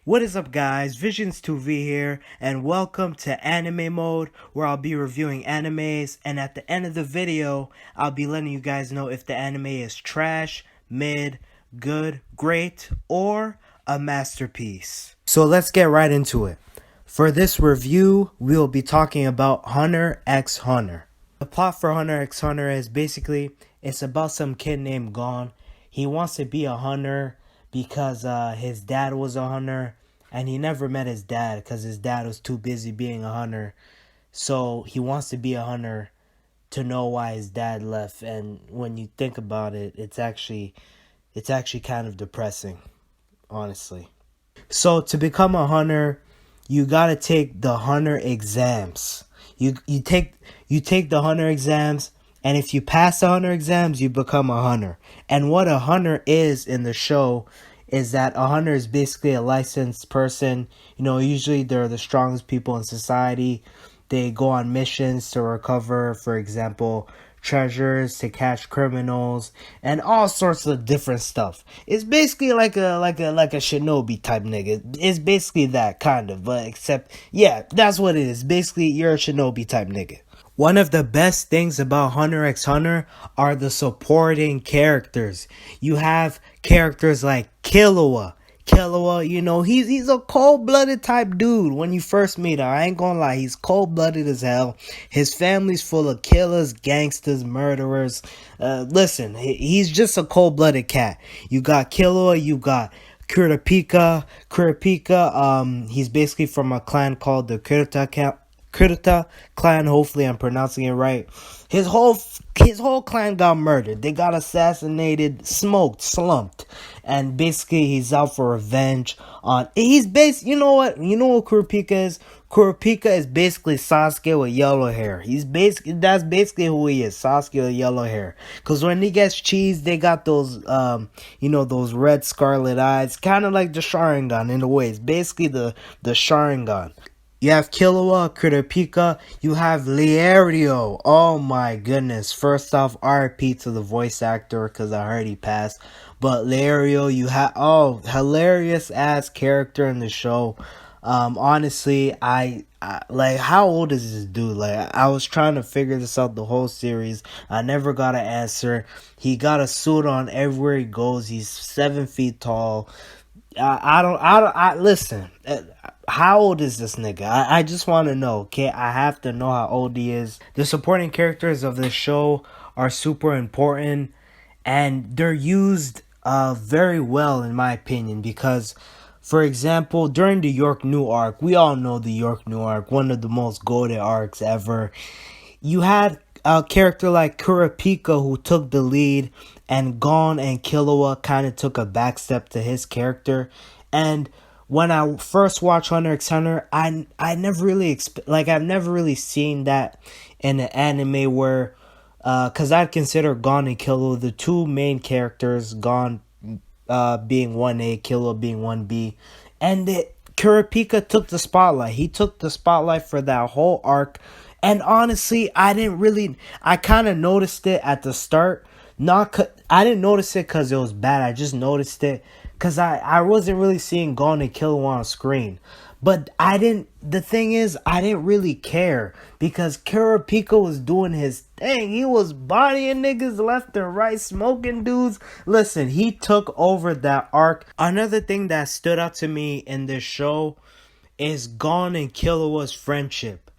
What is up, guys? Visions2V here, and welcome to Anime Mode, where I'll be reviewing animes, and at the end of the video, I'll be letting you guys know if the anime is trash, mid, good, great, or a masterpiece. So let's get right into it. For this review, we'll be talking about Hunter x Hunter. The plot for Hunter x Hunter is basically, it's about some kid named Gon. He wants to be a hunter because his dad was a hunter, and he never met his dad because his dad was too busy being a hunter. So he wants to be a hunter to know why his dad left. And when you think about it, it's actually kind of depressing, honestly. So to become a hunter, you gotta take the hunter exams. You take the hunter exams, and if you pass the hunter exams, you become a hunter. And what a hunter is in the show is that a hunter is basically a licensed person. You know, usually they're the strongest people in society. They go on missions to recover, for example, treasures, to catch criminals, and all sorts of different stuff. It's basically like a shinobi type nigga. It's basically that kind of, but except, yeah, that's what it is. Basically, you're a shinobi type nigga. One of the best things about Hunter x Hunter are the supporting characters. You have characters like Killua. Killua, you know, he's a cold-blooded type dude when you first meet him. I ain't gonna lie, he's cold-blooded as hell. His family's full of killers, gangsters, murderers. Listen, he's just a cold-blooded cat. You got Killua, you got Kurapika. He's basically from a clan called the Kurita clan. Hopefully I'm pronouncing it right. His whole clan got murdered. They got assassinated, smoked, slumped, and basically he's out for revenge on. You know what Kurapika is? Kurapika is basically Sasuke with yellow hair. That's basically who he is. Sasuke with yellow hair. Cause when he gets cheese, they got those those red scarlet eyes, kind of like the Sharingan in a way. It's basically the Sharingan. You have Killua, Kurapika, you have Leario. Oh my goodness. First off, RIP to the voice actor because I heard he passed. But Leario, you have, hilarious ass character in the show. Honestly, I like, how old is this dude? Like, I was trying to figure this out the whole series. I never got an answer. He got a suit on everywhere he goes. He's 7 feet tall. Listen. How old is this nigga? I just want to know. Okay, I have to know how old he is. The supporting characters of this show are super important, and they're used very well in my opinion, because for example, during the York New arc, we all know the York New arc, one of the most goated arcs ever. You had a character like Kurapika who took the lead, and Gon and Killua kind of took a backstep to his character. And when I first watched Hunter x Hunter, I never really I've never really seen that in an anime where, cause I'd consider Gon and Killua the two main characters. Gon being 1A, Killua being 1B, and Kurapika took the spotlight. He took the spotlight for that whole arc, and honestly, I kind of noticed it at the start. I didn't notice it because it was bad. I just noticed it because I wasn't really seeing Gon and Killua on screen. But the thing is, I didn't really care because Kurapika was doing his thing. He was bodying niggas left and right, smoking dudes. Listen, he took over that arc. Another thing that stood out to me in this show is Gon and Killua's friendship.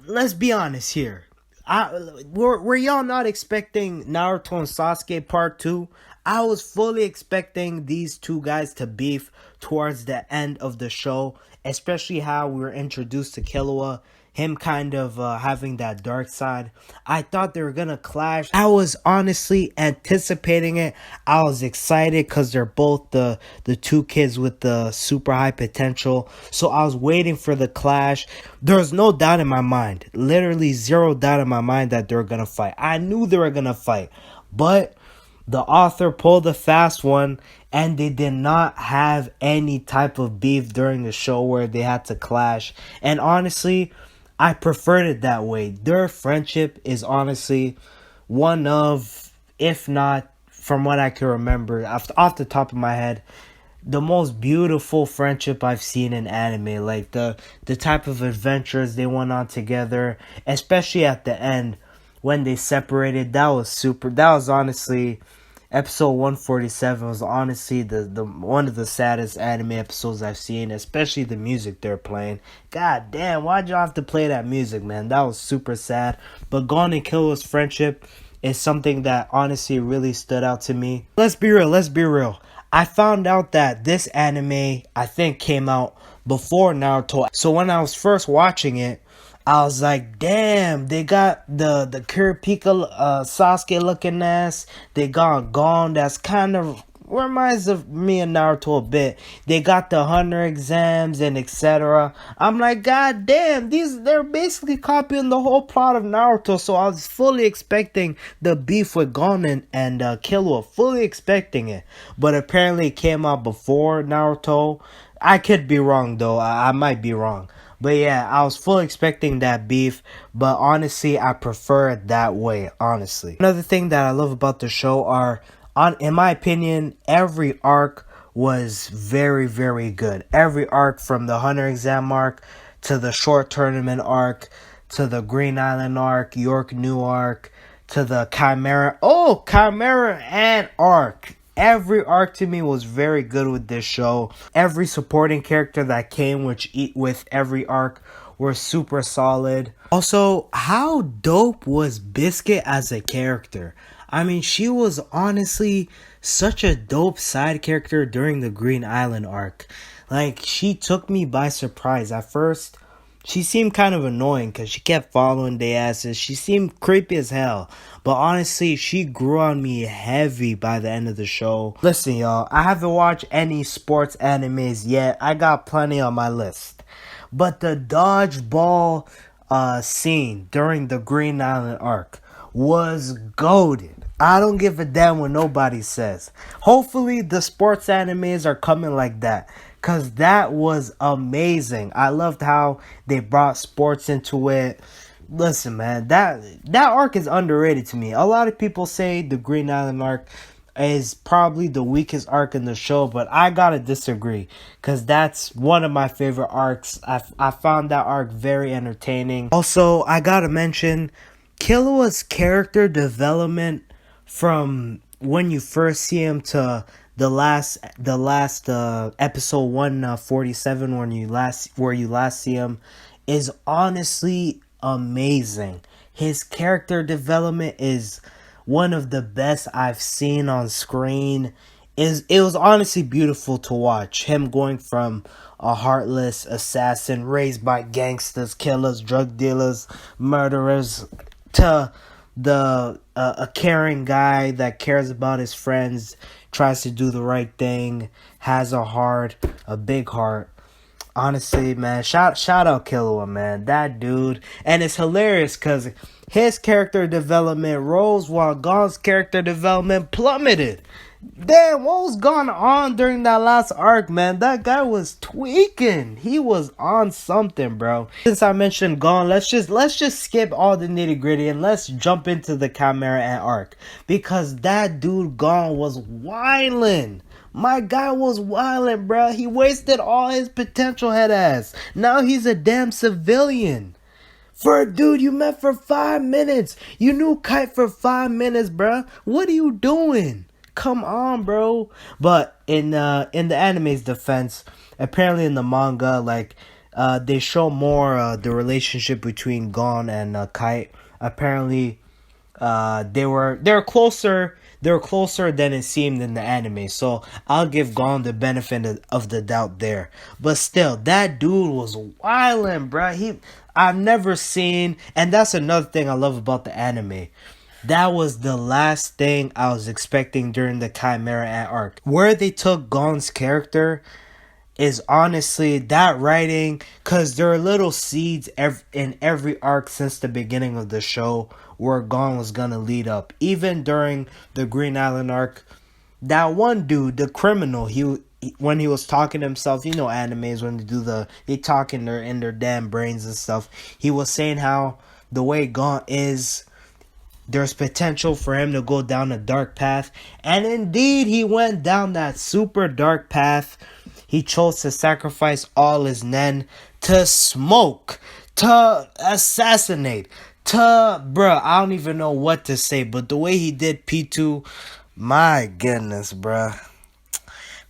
Let's be honest here. Were y'all not expecting Naruto and Sasuke part 2? I was fully expecting these two guys to beef towards the end of the show, especially how we were introduced to Killua, him kind of having that dark side. I thought they were gonna clash. I was honestly anticipating it. I was excited because they're both the two kids with the super high potential. So I was waiting for the clash. There's no doubt in my mind, literally zero doubt in my mind that they're gonna fight. I knew they were gonna fight, but the author pulled a fast one, and they did not have any type of beef during the show where they had to clash. And honestly, I preferred it that way. Their friendship is honestly one of, if not, from what I can remember, off the top of my head, the most beautiful friendship I've seen in anime. Like the type of adventures they went on together, especially at the end when they separated. That was super. That was honestly episode 147 was honestly the one of the saddest anime episodes I've seen, especially the music they're playing. God damn, why'd you have to play that music, man? That was super sad. But Gon and Killor's friendship is something that honestly really stood out to me. Let's be real, let's be real. I found out that this anime, I think, came out before Naruto. So when I was first watching it, I was like, damn, they got the Kurapika Sasuke looking ass. They got Gon that's kind of reminds of me and Naruto a bit. They got the hunter exams and etc. I'm like, god damn, they're basically copying the whole plot of Naruto. So I was fully expecting the beef with Gon and Killua, fully expecting it. But apparently it came out before Naruto. I could be wrong though. I might be wrong. But yeah, I was fully expecting that beef, but honestly, I prefer it that way, honestly. Another thing that I love about the show are, in my opinion, every arc was very, very good. Every arc, from the Hunter exam arc, to the short tournament arc, to the Green Island arc, York New arc, to the Chimera and arc. Every arc to me was very good with this show. Every supporting character that came with every arc were super solid. Also, how dope was Biscuit as a character? I mean, she was honestly such a dope side character during the Green Island arc. Like, she took me by surprise. At first, she seemed kind of annoying because she kept following their asses. She seemed creepy as hell. But honestly, she grew on me heavy by the end of the show. Listen, y'all, I haven't watched any sports animes yet. I got plenty on my list. But the dodgeball scene during the Green Island arc was goated. I don't give a damn what nobody says. Hopefully the sports animes are coming like that, cause that was amazing. I loved how they brought sports into it. Listen, man, that arc is underrated to me. A lot of people say the Green Island arc is probably the weakest arc in the show, but I gotta disagree, because that's one of my favorite arcs. I found that arc very entertaining. Also, I gotta mention Killua's character development from when you first see him to the last episode 147 where you last see him is honestly amazing. His character development is one of the best I've seen on screen. It was honestly beautiful to watch him going from a heartless assassin raised by gangsters, killers, drug dealers, murderers, to a caring guy that cares about his friends, tries to do the right thing, has a big heart. Honestly, man, shout out Killua, man, that dude. And it's hilarious because his character development rose while Gon's character development plummeted. Damn, what was going on during that last arc, man? That guy was tweaking. He was on something, bro. Since I mentioned Gon, let's just skip all the nitty gritty and let's jump into the Chimera Ant arc, because that dude Gon was wildin'. My guy was wildin', bro. He wasted all his potential, head ass. Now he's a damn civilian. For a dude you met for 5 minutes. You knew Kite for 5 minutes, bro. What are you doing? Come on, bro. But in the anime's defense, apparently in the manga, like, they show more the relationship between Gon and Kite. Apparently, they're closer. They're closer than it seemed in the anime. So I'll give Gon the benefit of the doubt there. But still, that dude was wildin', bruh. I've never seen, and that's another thing I love about the anime. That was the last thing I was expecting during the Chimera Ant arc. Where they took Gon's character is honestly that writing, because there are little seeds in every arc since the beginning of the show where Gon was gonna lead up. Even during the Green Island arc, that one dude, the criminal, when he was talking to himself, you know, animes when they talk in their damn brains and stuff. He was saying how the way Gon is, there's potential for him to go down a dark path. And indeed, he went down that super dark path. He chose to sacrifice all his nen to smoke, to assassinate, to, bruh, I don't even know what to say. But the way he did P2, my goodness, bruh.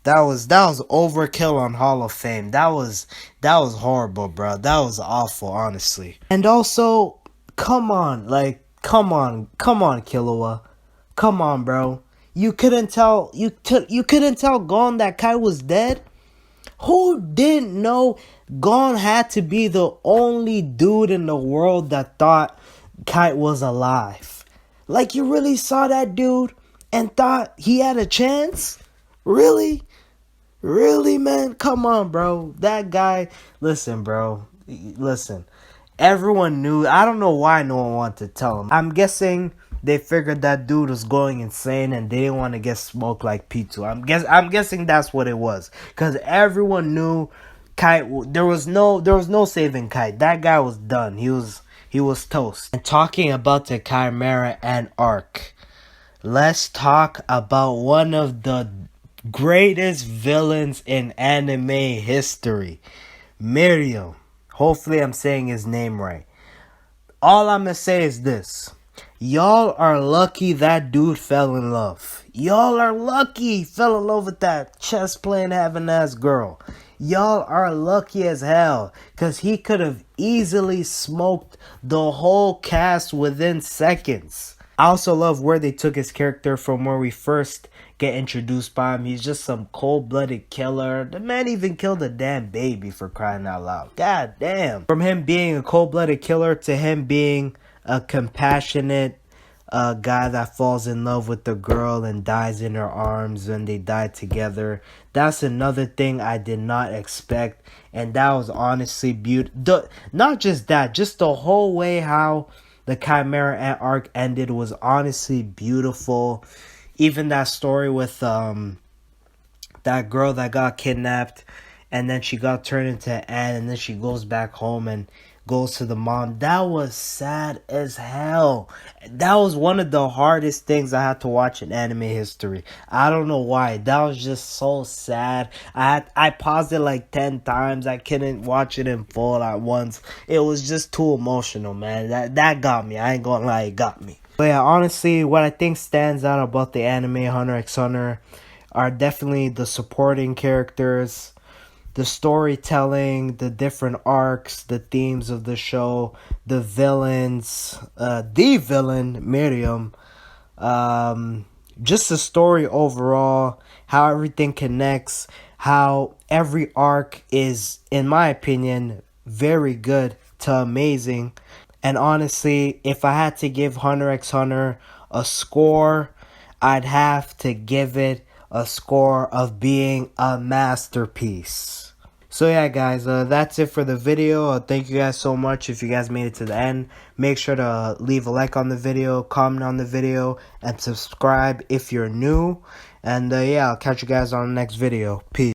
That was overkill on Hall of Fame. That was horrible, bro. That was awful, honestly. And also, come on, Killua. Come on, bro. You couldn't tell Gon that Kai was dead? Who didn't know Gon had to be the only dude in the world that thought Kai was alive? Like, you really saw that dude and thought he had a chance? Really? Really, man? Come on, bro. That guy, listen, bro. Listen. Everyone knew. I don't know why no one wanted to tell him. I'm guessing they figured that dude was going insane and they didn't want to get smoked like P2. I'm guessing that's what it was. Cuz everyone knew Kite, there was no saving Kite. That guy was done. He was toast. And talking about the Chimera and Arc, let's talk about one of the greatest villains in anime history, Miriam. Hopefully I'm saying his name right. All I'm gonna say is this. Y'all are lucky that dude fell in love. Y'all are lucky he fell in love with that chess playing having ass girl. Y'all are lucky as hell, because he could have easily smoked the whole cast within seconds. I also love where they took his character from where we first get introduced by him. He's just some cold-blooded killer. The man even killed a damn baby, for crying out loud. God damn. From him being a cold-blooded killer to him being a compassionate guy that falls in love with the girl and dies in her arms when they die together. That's another thing I did not expect. And that was honestly beautiful. Not just that, just the whole way how the Chimera arc ended was honestly beautiful. Even that story with that girl that got kidnapped and then she got turned into an ant and then she goes back home and goes to the mom. That was sad as hell. That was one of the hardest things I had to watch in anime history. I don't know why. That was just so sad. I paused it like 10 times. I couldn't watch it in full at once. It was just too emotional, man. That got me. I ain't gonna lie, it got me. But yeah, honestly, what I think stands out about the anime Hunter x Hunter are definitely the supporting characters, the storytelling, the different arcs, the themes of the show, the villains, the villain, Miriam, just the story overall, how everything connects, how every arc is, in my opinion, very good to amazing. And honestly, if I had to give Hunter x Hunter a score, I'd have to give it a score of being a masterpiece. So yeah, guys, that's it for the video. Thank you guys so much. If you guys made it to the end, make sure to leave a like on the video, comment on the video, and subscribe if you're new. And yeah, I'll catch you guys on the next video. Peace.